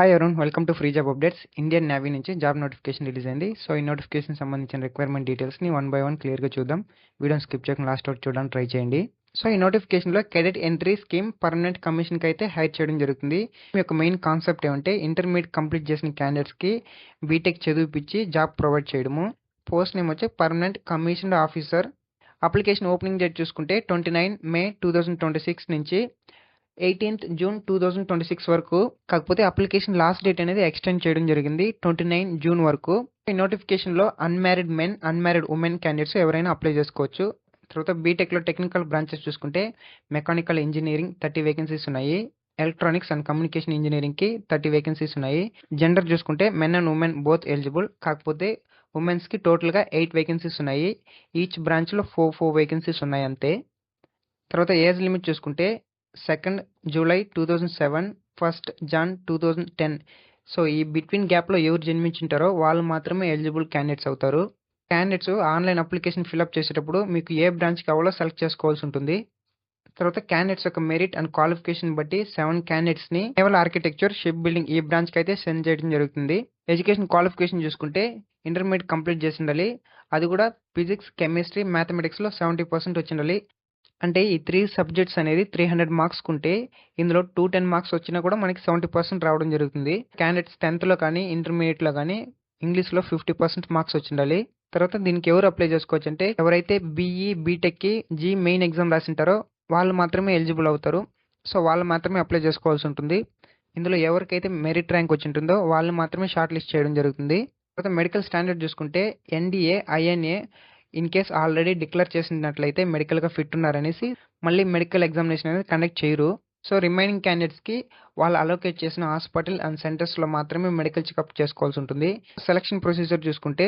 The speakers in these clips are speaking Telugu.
Hi Arun, welcome to free job updates. Indian navy నుంచి జాబ్ నోటిఫికేషన్ రిలీజ్ అయింది. సో ఈ నోటిఫికేషన్ సంబంధించిన రిక్వైర్మెంట్ డీటెయిల్స్ని వన్ బై వన్ క్లియర్గా చూద్దాం. వీడియోని స్కిప్ చేయకుండా లాస్ట్ వరకు చూడడానికి ట్రై చేయండి. సో ఈ నోటిఫికేషన్లో కెడెట్ ఎంట్రీ స్కీమ్ పర్మనెంట్ కమిషన్కి అయితే హైర్ చేయడం జరుగుతుంది. మీ యొక్క మెయిన్ కాన్సెప్ట్ ఏమంటే ఇంటర్మీడియట్ కంప్లీట్ చేసిన క్యాండిడేట్స్కి బీటెక్ చదివిపించి జాబ్ ప్రొవైడ్ చేయడము. పోస్ట్ నేమ్ వచ్చి permanent commissioned officer. Application opening date చూసుకుంటే 29 మే 2026 నుంచి 18th జూన్ 2026 వరకు. కాకపోతే అప్లికేషన్ లాస్ట్ డేట్ అనేది ఎక్స్టెండ్ చేయడం జరిగింది 29 జూన్ వరకు. ఈ నోటిఫికేషన్లో unmarried men, unmarried women candidates ఎవరైనా అప్లై చేసుకోవచ్చు. తర్వాత బీటెక్లో టెక్నికల్ బ్రాంచెస్ చూసుకుంటే మెకానికల్ ఇంజనీరింగ్ 30 వేకెన్సీస్ ఉన్నాయి. ఎలక్ట్రానిక్స్ అండ్ కమ్యూనికేషన్ ఇంజనీరింగ్కి 30 వేకెన్సీస్ ఉన్నాయి. జెండర్ చూసుకుంటే men and women both eligible. కాకపోతే ఉమెన్స్కి టోటల్గా 8 వేకెన్సీస్ ఉన్నాయి. ఈచ్ బ్రాంచ్లో 4 వేకెన్సీస్ ఉన్నాయి అంతే. తర్వాత ఏజ్ లిమిట్ చూసుకుంటే 2nd July 2007, 1st Jan 2010. So ఈ బిట్వీన్ గ్యాప్లో ఎవరు జన్మించుంటారో వాళ్ళు మాత్రమే ఎలిజిబుల్ క్యాండిడేట్స్ అవుతారు. క్యాండిడేట్స్ ఆన్లైన్ అప్లికేషన్ ఫిల్అప్ చేసేటప్పుడు మీకు ఏ బ్రాంచ్ కావాలో సెలెక్ట్ చేసుకోవాల్సి ఉంటుంది. తర్వాత క్యాండిడేట్స్ యొక్క మెరిట్ అండ్ క్వాలిఫికేషన్ బట్టి 7 క్యాండిడేట్స్ని నేవల్ ఆర్కిటెక్చర్, షిప్ బిల్డింగ్ ఈ బ్రాంచ్కి అయితే సెండ్ చేయడం జరుగుతుంది. ఎడ్యుకేషన్ క్వాలిఫికేషన్ చూసుకుంటే ఇంటర్మీడియట్ కంప్లీట్ చేసి ఉండాలి. అది కూడా ఫిజిక్స్, కెమిస్ట్రీ, మ్యాథమెటిక్స్లో 70% వచ్చి ఉండాలి. అంటే ఈ 3 సబ్జెక్ట్స్ అనేది 300 మార్క్స్ ఉంటే ఇందులో 210 మార్క్స్ వచ్చినా కూడా మనకి 70% రావడం జరుగుతుంది. క్యాండిడేట్స్ 10th కానీ ఇంటర్మీడియట్లో కానీ ఇంగ్లీష్లో 50% మార్క్స్ వచ్చి ఉండాలి. తర్వాత దీనికి ఎవరు అప్లై చేసుకోవచ్చు అంటే ఎవరైతే బీఈ, బీటెక్కి మెయిన్ ఎగ్జామ్ రాసింటారో వాళ్ళు మాత్రమే ఎలిజిబుల్ అవుతారు. సో వాళ్ళు మాత్రమే అప్లై చేసుకోవాల్సి ఉంటుంది. ఇందులో ఎవరికైతే మెరిట్ ర్యాంక్ వచ్చి ఉంటుందో వాళ్ళు మాత్రమే షార్ట్ లిస్ట్ చేయడం జరుగుతుంది. తర్వాత మెడికల్ స్టాండర్డ్ చూసుకుంటే NDA, INA in case already declare చేసినట్లయితే మెడికల్గా ఫిట్ ఉన్నారనేసి మళ్ళీ మెడికల్ ఎగ్జామినేషన్ అనేది కండక్ట్ చేయరు. సో రిమైనింగ్ క్యాండిడేట్స్కి వాళ్ళు అలోకేట్ చేసిన హాస్పిటల్ అండ్ సెంటర్స్లో మాత్రమే మెడికల్ చెకప్ చేసుకోవాల్సి ఉంటుంది. సెలక్షన్ ప్రొసీజర్ చూసుకుంటే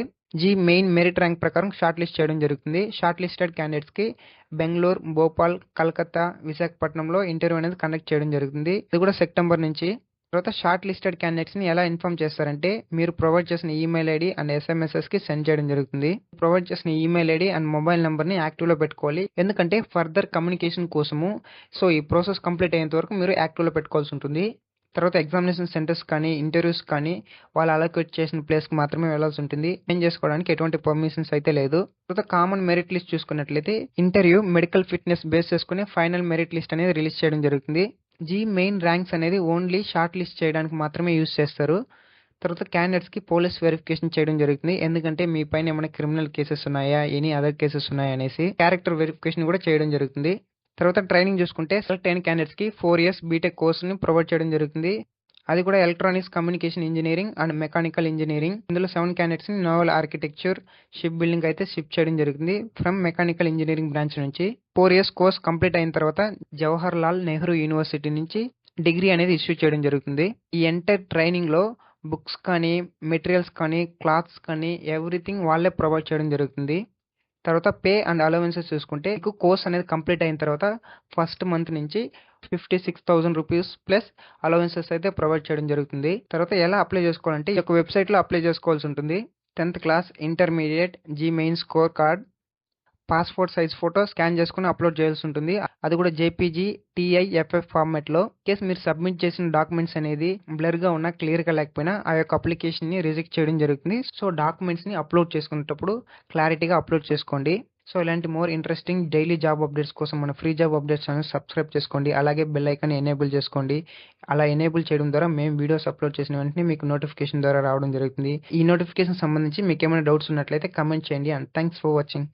మెయిన్ మెరిట్ ర్యాంక్ ప్రకారం షార్ట్ లిస్ట్ చేయడం జరుగుతుంది. షార్ట్ లిస్టెడ్ క్యాండిడేట్స్కి బెంగళూరు, భోపాల్, కలకత్తా, విశాఖపట్నంలో ఇంటర్వ్యూ అనేది కండక్ట్ చేయడం జరుగుతుంది. ఇది కూడా సెప్టెంబర్ నుంచి. తర్వాత షార్ట్ లిస్టెడ్ క్యాండిడేట్స్ని ఎలా ఇన్ఫార్మ్ చేస్తారంటే మీరు ప్రొవైడ్ చేసిన ఈమెయిల్ ఐడి అండ్ ఎస్ఎంఎస్ఎస్కి సెండ్ చేయడం జరుగుతుంది. ప్రొవైడ్ చేసిన ఈమెయిల్ ఐడి అండ్ మొబైల్ నెంబర్ని యాక్టివ్లో పెట్టుకోవాలి. ఎందుకంటే ఫర్దర్ కమ్యూనికేషన్ కోసము. సో ఈ ప్రాసెస్ కంప్లీట్ అయ్యేంత వరకు మీరు యాక్టివ్లో పెట్టుకోవాల్సి ఉంటుంది. తర్వాత ఎగ్జామినేషన్ సెంటర్స్ కానీ ఇంటర్వ్యూస్ కానీ వాళ్ళు అలొకేట్ చేసిన ప్లేస్కి మాత్రమే వెళ్లాల్సి ఉంటుంది. చేంజ్ చేసుకోవడానికి ఎటువంటి పర్మిషన్స్ అయితే లేదు. తర్వాత కామన్ మెరిట్ లిస్ట్ చూసుకున్నట్లయితే ఇంటర్వ్యూ, మెడికల్ ఫిట్నెస్ బేస్ చేసుకుని ఫైనల్ మెరిట్ లిస్ట్ అనేది రిలీజ్ చేయడం జరుగుతుంది. మెయిన్ ర్యాంక్స్ అనేది ఓన్లీ షార్ట్ లిస్ట్ చేయడానికి మాత్రమే యూజ్ చేస్తారు. తర్వాత క్యాండిడేట్స్కి పోలీస్ వెరిఫికేషన్ చేయడం జరుగుతుంది. ఎందుకంటే మీ పైన ఏమైనా క్రిమినల్ కేసెస్ ఉన్నాయా, ఎనీ అదర్ కేసెస్ ఉన్నాయా అనేసి క్యారెక్టర్ వెరిఫికేషన్ కూడా చేయడం జరుగుతుంది. తర్వాత ట్రైనింగ్ చూసుకుంటే సెలెక్ట్ అయిన క్యాండిడేట్స్కి 4 years బీటెక్ కోర్సుని ప్రొవైడ్ చేయడం జరుగుతుంది. అది కూడా electronics, communication engineering and mechanical engineering. ఇందులో 7 క్యాండిడేట్స్ని నేవల్ ఆర్కిటెక్చర్, షిప్ బిల్డింగ్ అయితే షిఫ్ట్ చేయడం జరిగింది ఫ్రమ్ మెకానికల్ ఇంజనీరింగ్ బ్రాంచ్ నుంచి. 4 years కోర్స్ కంప్లీట్ అయిన తర్వాత జవహర్ లాల్ నెహ్రూ యూనివర్సిటీ నుంచి డిగ్రీ అనేది ఇష్యూ చేయడం జరుగుతుంది. ఈ ఎంటైర్ ట్రైనింగ్లో బుక్స్ కానీ, మెటీరియల్స్ కానీ, క్లాత్స్ కానీ ఎవ్రీథింగ్ వాళ్ళే ప్రొవైడ్ చేయడం జరుగుతుంది. తర్వాత పే అండ్ అలవెన్సెస్ చూసుకుంటే మీకు కోర్స్ అనేది కంప్లీట్ అయిన తర్వాత ఫస్ట్ మంత్ నుంచి 56,000 రూపీస్ ప్లస్ అలవెన్సెస్ అయితే ప్రొవైడ్ చేయడం జరుగుతుంది. తర్వాత ఎలా అప్లై చేసుకోవాలంటే ఈ యొక్క వెబ్సైట్లో అప్లై చేసుకోవాల్సి ఉంటుంది. 10th class, intermediate, main score card, passport size photo scan చేసుకుని అప్లోడ్ చేయాల్సి ఉంటుంది. అది కూడా జేపీజీ, TIFF ఫార్మాట్లో. కేసు మీరు సబ్మిట్ చేసిన డాక్యుమెంట్స్ అనేది బ్లర్గా ఉన్నా, క్లియర్గా లేకపోయినా ఆ యొక్క అప్లికేషన్ని రిజెక్ట్ చేయడం జరుగుతుంది. సో డాక్యుమెంట్స్ని అప్లోడ్ చేసుకునేటప్పుడు క్లారిటీగా అప్లోడ్ చేసుకోండి. సో ఇలాంటి more interesting daily job updates కోసం మన free job updates channel subscribe చేసుకోండి. అలాగే బెల్ ఐకాన్ ఎనేబుల్ చేసుకోండి. అలా ఎనేబుల్ చేయడం ద్వారా మేము వీడియోస్ అప్లోడ్ చేసిన వెంటనే మీకు నోటిఫికేషన్ ద్వారా రావడం జరుగుతుంది. ఈ నోటిఫికేషన్ సంబంధించి మీకు ఏమైనా డౌట్స్ ఉన్నట్లయితే కమెంట్ చేయండి. And thanks for watching.